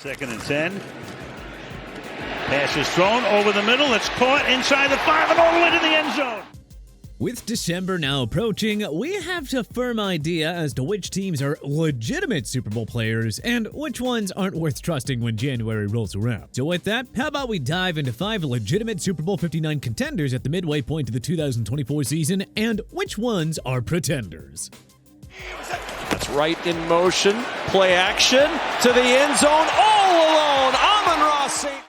Second and 10. Pass is thrown over the middle. It's caught inside the 5 and all the way to the end zone. With December now approaching, we have a firm idea as to which teams are legitimate Super Bowl players and which ones aren't worth trusting when January rolls around. So with that, how about we dive into 5 legitimate Super Bowl 59 contenders at the midway point of the 2024 season and which ones are pretenders. That's right in motion, play action to the end zone, all alone, Amon-Ra St.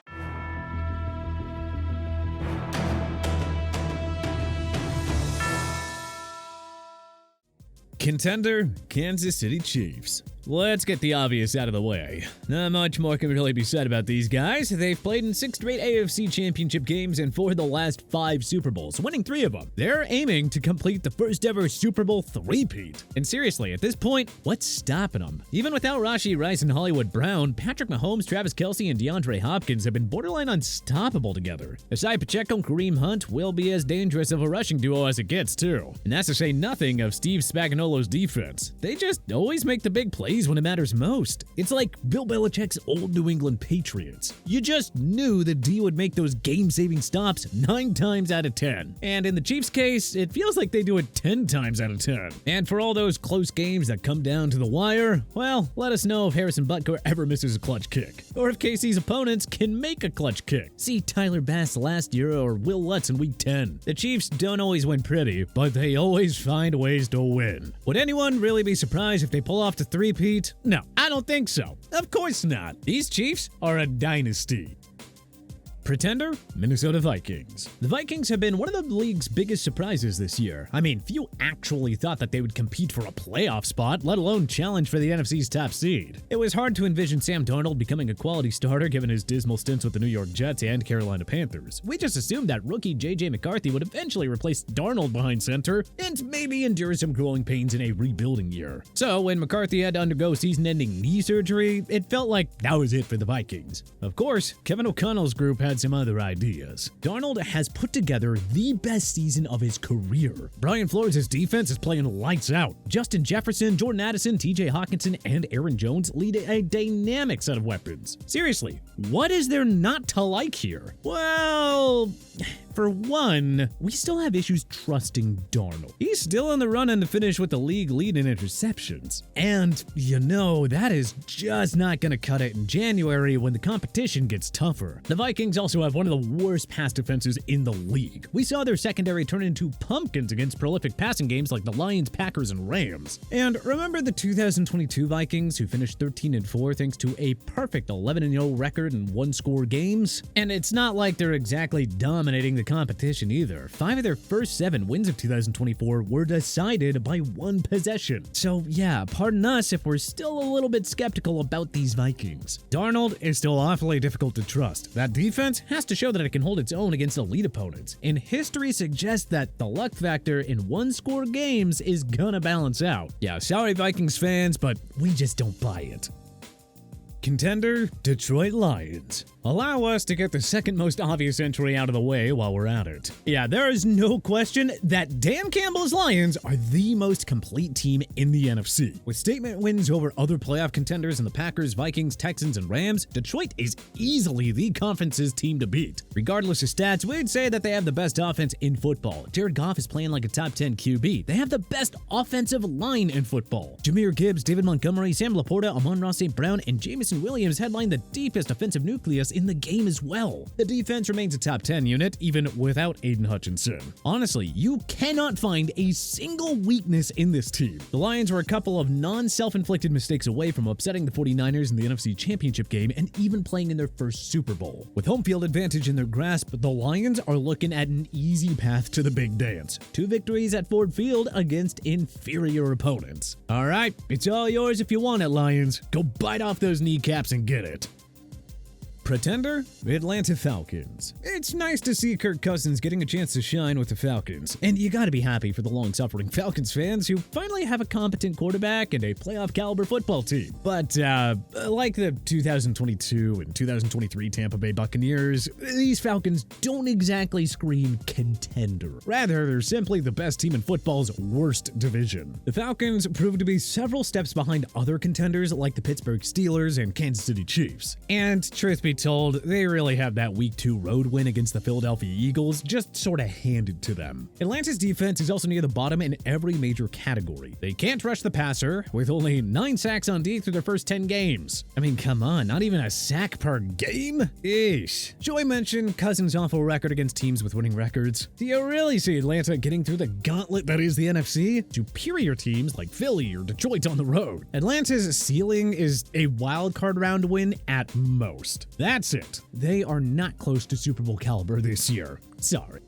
Contender, Kansas City Chiefs. Let's get the obvious out of the way. Not much more can really be said about these guys. They've played in 6 straight AFC Championship games and 4 of the last 5 Super Bowls, winning 3 of them. They're aiming to complete the first ever Super Bowl three-peat. And seriously, at this point, what's stopping them? Even without Rashee Rice and Hollywood Brown, Patrick Mahomes, Travis Kelce, and DeAndre Hopkins have been borderline unstoppable together. Aside Pacheco and Kareem Hunt will be as dangerous of a rushing duo as it gets, too. And that's to say nothing of Steve Spagnuolo's defense. They just always make the big plays when it matters most. It's like Bill Belichick's old New England Patriots. You just knew the D would make those game-saving stops 9 times out of 10. And in the Chiefs' case, it feels like they do it 10 times out of 10. And for all those close games that come down to the wire, well, let us know if Harrison Butker ever misses a clutch kick. Or if KC's opponents can make a clutch kick. See Tyler Bass last year or Will Lutz in Week 10. The Chiefs don't always win pretty, but they always find ways to win. Would anyone really be surprised if they pull off the three-peat? No, I don't think so. Of course not. These Chiefs are a dynasty. Pretender, Minnesota Vikings. The Vikings have been one of the league's biggest surprises this year. I mean, few actually thought that they would compete for a playoff spot, let alone challenge for the NFC's top seed. It was hard to envision Sam Darnold becoming a quality starter given his dismal stints with the New York Jets and Carolina Panthers. We just assumed that rookie J.J. McCarthy would eventually replace Darnold behind center and maybe endure some growing pains in a rebuilding year. So when McCarthy had to undergo season-ending knee surgery, it felt like that was it for the Vikings. Of course, Kevin O'Connell's group had some other ideas. Darnold has put together the best season of his career. Brian Flores' defense is playing lights out. Justin Jefferson, Jordan Addison, TJ Hawkinson, and Aaron Jones lead a dynamic set of weapons. Seriously, what is there not to like here? Well, for one, we still have issues trusting Darnold. He's still on the run to finish with the league lead in interceptions. And, that is just not going to cut it in January when the competition gets tougher. The Vikings also have one of the worst pass defenses in the league. We saw their secondary turn into pumpkins against prolific passing games like the Lions, Packers, and Rams. And remember the 2022 Vikings who finished 13-4 thanks to a perfect 11-0 record in one-score games? And it's not like they're exactly dominating the competition either. 5 of their first 7 wins of 2024 were decided by 1 possession. So yeah, pardon us if we're still a little bit skeptical about these Vikings. Darnold is still awfully difficult to trust. That defense has to show that it can hold its own against elite opponents. And history suggests that the luck factor in one-score games is gonna balance out. Yeah, sorry Vikings fans, but we just don't buy it. Contender, Detroit Lions. Allow us to get the second most obvious entry out of the way while we're at it. Yeah, there is no question that Dan Campbell's Lions are the most complete team in the NFC. With statement wins over other playoff contenders in the Packers, Vikings, Texans, and Rams, Detroit is easily the conference's team to beat. Regardless of stats, we'd say that they have the best offense in football. Jared Goff is playing like a top 10 QB. They have the best offensive line in football. Jahmyr Gibbs, David Montgomery, Sam Laporta, Amon-Ra St. Brown, and Jameson Williams headline the deepest offensive nucleus in the game as well. The defense remains a top 10 unit, even without Aiden Hutchinson. Honestly, you cannot find a single weakness in this team. The Lions were a couple of non-self-inflicted mistakes away from upsetting the 49ers in the NFC Championship game and even playing in their first Super Bowl. With home field advantage in their grasp, the Lions are looking at an easy path to the big dance. 2 victories at Ford Field against inferior opponents. Alright, it's all yours if you want it, Lions. Go bite off those kneecaps and get it. Pretender? Atlanta Falcons. It's nice to see Kirk Cousins getting a chance to shine with the Falcons, and you gotta be happy for the long-suffering Falcons fans who finally have a competent quarterback and a playoff-caliber football team. But, like the 2022 and 2023 Tampa Bay Buccaneers, these Falcons don't exactly scream contender. Rather, they're simply the best team in football's worst division. The Falcons proved to be several steps behind other contenders like the Pittsburgh Steelers and Kansas City Chiefs. And truth be told, they really have that Week 2 road win against the Philadelphia Eagles just sort of handed to them. Atlanta's defense is also near the bottom in every major category. They can't rush the passer, with only 9 sacks on D through their first 10 games. I mean, come on, not even a sack per game? Eesh. Joy mentioned Cousins' awful record against teams with winning records. Do you really see Atlanta getting through the gauntlet that is the NFC? Superior teams like Philly or Detroit on the road. Atlanta's ceiling is a wild card round win at most. That's it. They are not close to Super Bowl caliber this year. Sorry.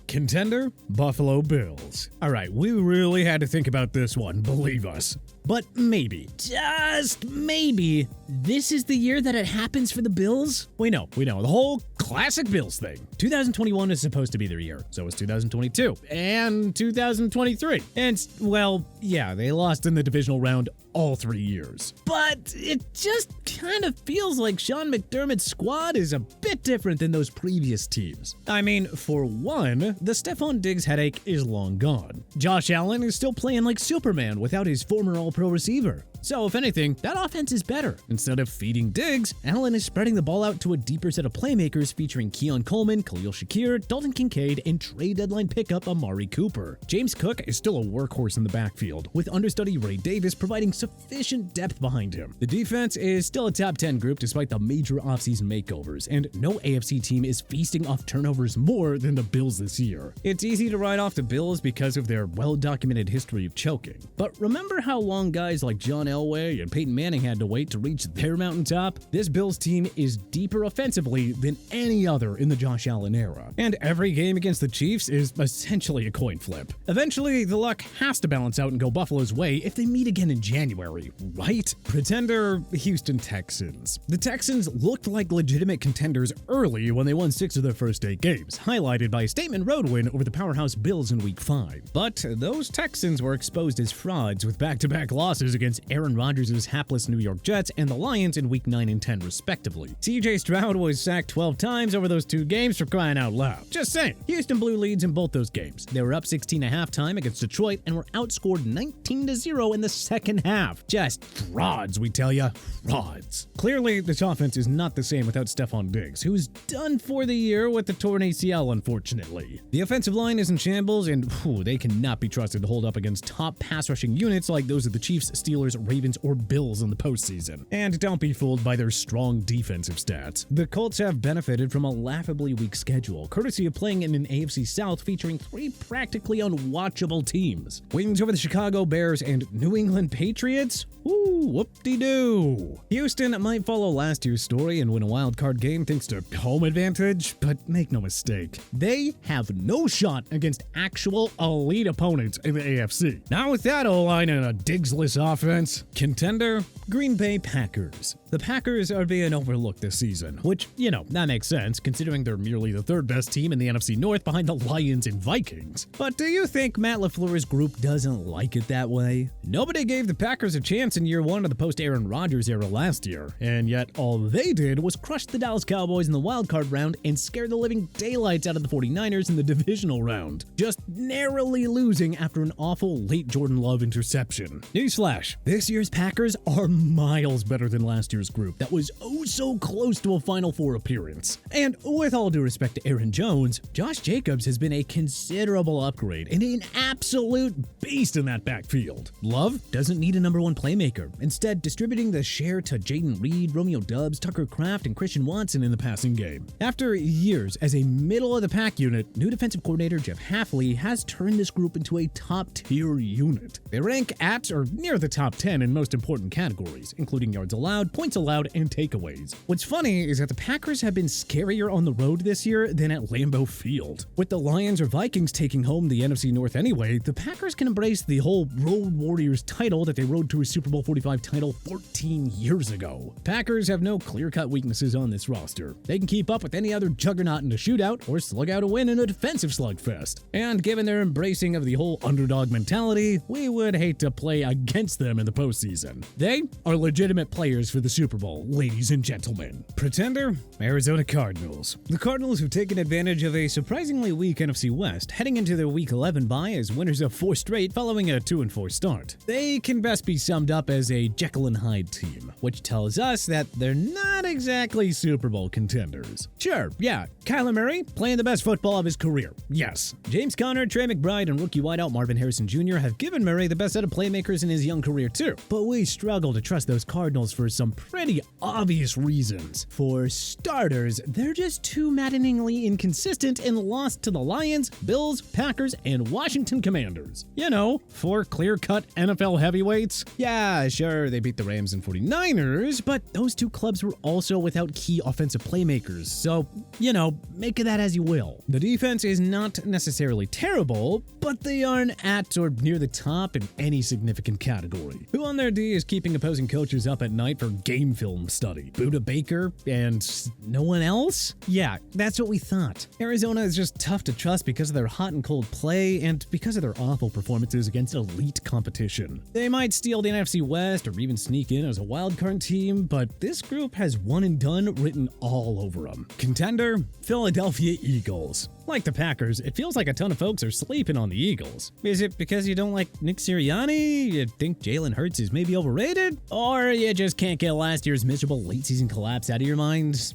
Contender? Buffalo Bills. All right, we really had to think about this one, believe us. But maybe, just maybe, this is the year that it happens for the Bills? We know, the whole classic Bills thing. 2021 is supposed to be their year, so is 2022, and 2023. And, well, yeah, they lost in the divisional round all 3 years. But it just kind of feels like Sean McDermott's squad is a bit different than those previous teams. I mean, for one, the Stephon Diggs headache is long gone. Josh Allen is still playing like Superman without his former All-Pro receiver. So, if anything, that offense is better. Instead of feeding Diggs, Allen is spreading the ball out to a deeper set of playmakers featuring Keon Coleman, Khalil Shakir, Dalton Kincaid, and trade deadline pickup Amari Cooper. James Cook is still a workhorse in the backfield, with understudy Ray Davis providing sufficient depth behind him. The defense is still a top 10 group despite the major offseason makeovers, and no AFC team is feasting off turnovers more than the Bills this year. It's easy to write off the Bills because of their well-documented history of choking. But remember how long guys like John Elway and Peyton Manning had to wait to reach their mountaintop? This Bills team is deeper offensively than any other in the Josh Allen era. And every game against the Chiefs is essentially a coin flip. Eventually, the luck has to balance out and go Buffalo's way if they meet again in January, right? Pretender Houston Texans. The Texans looked like legitimate contenders early when they won 6 of their first 8 games, highlighted by a statement road win over the powerhouse Bills in Week 5. But those Texans were exposed as frauds with back-to-back losses against Aaron Rodgers' hapless New York Jets and the Lions in Week 9 and 10 respectively. CJ Stroud was sacked 12 times over those 2 games for crying out loud. Just saying. Houston blew leads in both those games. They were up 16 at halftime against Detroit and were outscored 19-0 in the second half. Just frauds, we tell ya. Frauds. Clearly, this offense is not the same without Stephon Diggs, who's done for the year with the torn ACL, unfortunately. The offensive line is in shambles, and they cannot be trusted to hold up against top pass-rushing units like those of the Chiefs, Steelers, Ravens, or Bills in the postseason. And don't be fooled by their strong defensive stats. The Colts have benefited from a laughably weak schedule, courtesy of playing in an AFC South featuring 3 practically unwatchable teams. Wins over the Chicago Bears and New England Patriots? Ooh, whoop-de-doo. Houston might follow last year's story and win a wild card game thanks to home advantage, but make no mistake, they have no shot against actual elite opponents in the AFC. Not with that O-line and a Diggs-less offense. Contender? Green Bay Packers. The Packers are being overlooked this season, which, that makes sense considering they're merely the 3rd best team in the NFC North behind the Lions and Vikings. But do you think Matt LaFleur's group doesn't like it that way? Nobody gave the Packers a chance in year 1 of the post-Aaron Rodgers era last year, and yet all they did was crush the Dallas Cowboys in the wildcard round and scare the living daylights out of the 49ers in the divisional round, just narrowly losing after an awful late Jordan Love interception. Newsflash, this year's Packers are miles better than last year's group that was oh so close to a Final Four appearance. And with all due respect to Aaron Jones, Josh Jacobs has been a considerable upgrade and an absolute beast in that backfield. Love doesn't need a number 1 playmaker, instead distributing the share to Jaden Reed, Romeo Doubs, Tucker Kraft, and Christian Watson in the passing game. After years as a middle-of-the-pack unit, new defensive coordinator Jeff Hafley has turned this group into a top-tier unit. They rank at or near the top 10 10 in most important categories, including yards allowed, points allowed, and takeaways. What's funny is that the Packers have been scarier on the road this year than at Lambeau Field. With the Lions or Vikings taking home the NFC North anyway, the Packers can embrace the whole Road Warriors title that they rode to a Super Bowl 45 title 14 years ago. Packers have no clear-cut weaknesses on this roster. They can keep up with any other juggernaut in a shootout or slug out a win in a defensive slugfest. And given their embracing of the whole underdog mentality, we would hate to play against them in the postseason. They are legitimate players for the Super Bowl, ladies and gentlemen. Pretender? Arizona Cardinals. The Cardinals have taken advantage of a surprisingly weak NFC West, heading into their Week 11 bye as winners of 4 straight following a 2-4 start. They can best be summed up as a Jekyll and Hyde team, which tells us that they're not exactly Super Bowl contenders. Sure, yeah, Kyler Murray playing the best football of his career. Yes. James Conner, Trey McBride, and rookie wideout Marvin Harrison Jr. have given Murray the best set of playmakers in his young career too. But we struggle to trust those Cardinals for some pretty obvious reasons. For starters, they're just too maddeningly inconsistent and lost to the Lions, Bills, Packers, and Washington Commanders. You know, 4 clear-cut NFL heavyweights. Yeah, sure, they beat the Rams and 49ers, but those 2 clubs were also without key offensive playmakers, so, you know, make of that as you will. The defense is not necessarily terrible, but they aren't at or near the top in any significant category. Who on their D is keeping opposing coaches up at night for game film study? Buda Baker and no one else? Yeah, that's what we thought. Arizona is just tough to trust because of their hot and cold play and because of their awful performances against elite competition. They might steal the NFC West or even sneak in as a wildcard team, but this group has one and done written all over them. Contender? Philadelphia Eagles. Like the Packers, it feels like a ton of folks are sleeping on the Eagles. Is it because you don't like Nick Sirianni? You think Jalen Hurts is maybe overrated? Or you just can't get last year's miserable late-season collapse out of your mind?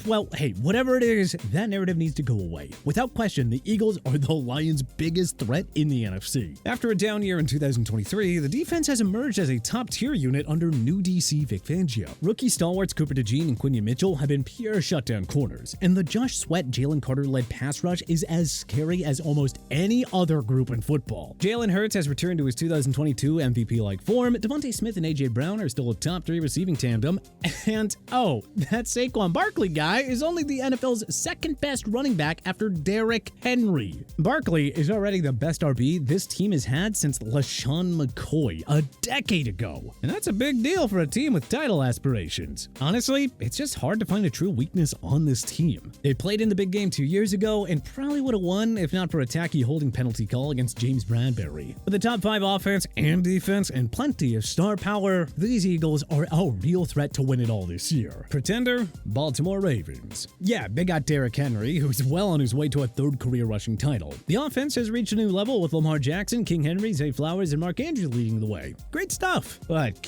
Well, hey, whatever it is, that narrative needs to go away. Without question, the Eagles are the Lions' biggest threat in the NFC. After a down year in 2023, the defense has emerged as a top-tier unit under new DC Vic Fangio. Rookie stalwarts Cooper DeJean and Quinion Mitchell have been pure shutdown corners, and the Josh Sweat, Jalen Carter-led pass rush is as scary as almost any other group in football. Jalen Hurts has returned to his 2022 MVP-like form. Devontae Smith and A.J. Brown are still a top 3 receiving tandem. And, oh, that Saquon Barkley guy is only the NFL's second best running back after Derrick Henry. Barkley is already the best RB this team has had since LaShawn McCoy a decade ago. And that's a big deal for a team with title aspirations. Honestly, it's just hard to find a true weakness on this team. They played in the big game 2 years ago and probably would have won if not for a tacky holding penalty call against James Bradbury. With a top 5 offense and defense and plenty of star power, these Eagles are a real threat to win it all this year. Pretender? Baltimore Ravens. Yeah, they got Derrick Henry, who's well on his way to a 3rd career rushing title. The offense has reached a new level with Lamar Jackson, King Henry, Zay Flowers, and Mark Andrews leading the way. Great stuff. But,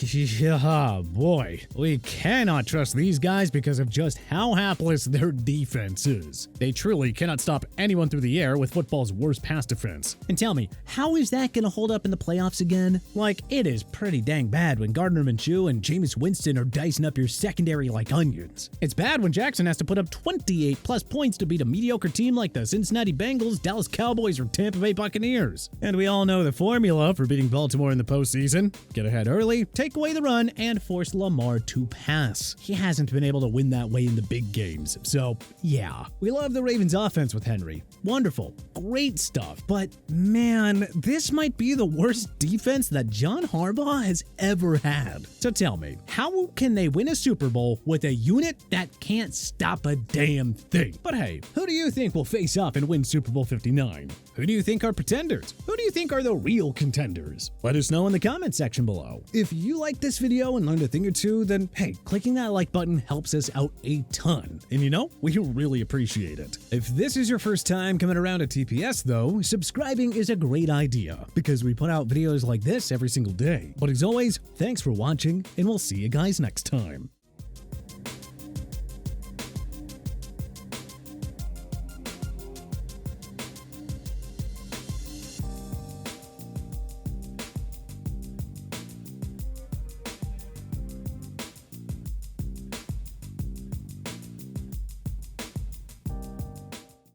boy, we cannot trust these guys because of just how hapless their defense is. They truly cannot stop anyone through the air with football's worst pass defense. And tell me, how is that going to hold up in the playoffs again? Like, it is pretty dang bad when Gardner Minshew and Jameis Winston are dicing up your secondary like onions. It's bad when Jackson has to put up 28+ points to beat a mediocre team like the Cincinnati Bengals, Dallas Cowboys, or Tampa Bay Buccaneers. And we all know the formula for beating Baltimore in the postseason. Get ahead early, take away the run, and force Lamar to pass. He hasn't been able to win that way in the big games. So, yeah. We love the Ravens offense with Henry. Wonderful. Great stuff. But, man, this might be the worst defense that John Harbaugh has ever had. So tell me, how can they win a Super Bowl with a unit that can't stop a damn thing? But hey, who do you think will face off and win Super Bowl 59? Who do you think are pretenders? Who do you think are the real contenders? Let us know in the comment section below. If you liked this video and learned a thing or two, then hey, clicking that like button helps us out a ton. And you know, we really appreciate it. If this is your first time coming around to TPS though, subscribing is a great idea because we put out videos like this every single day. But as always, thanks for watching and we'll see you guys next time.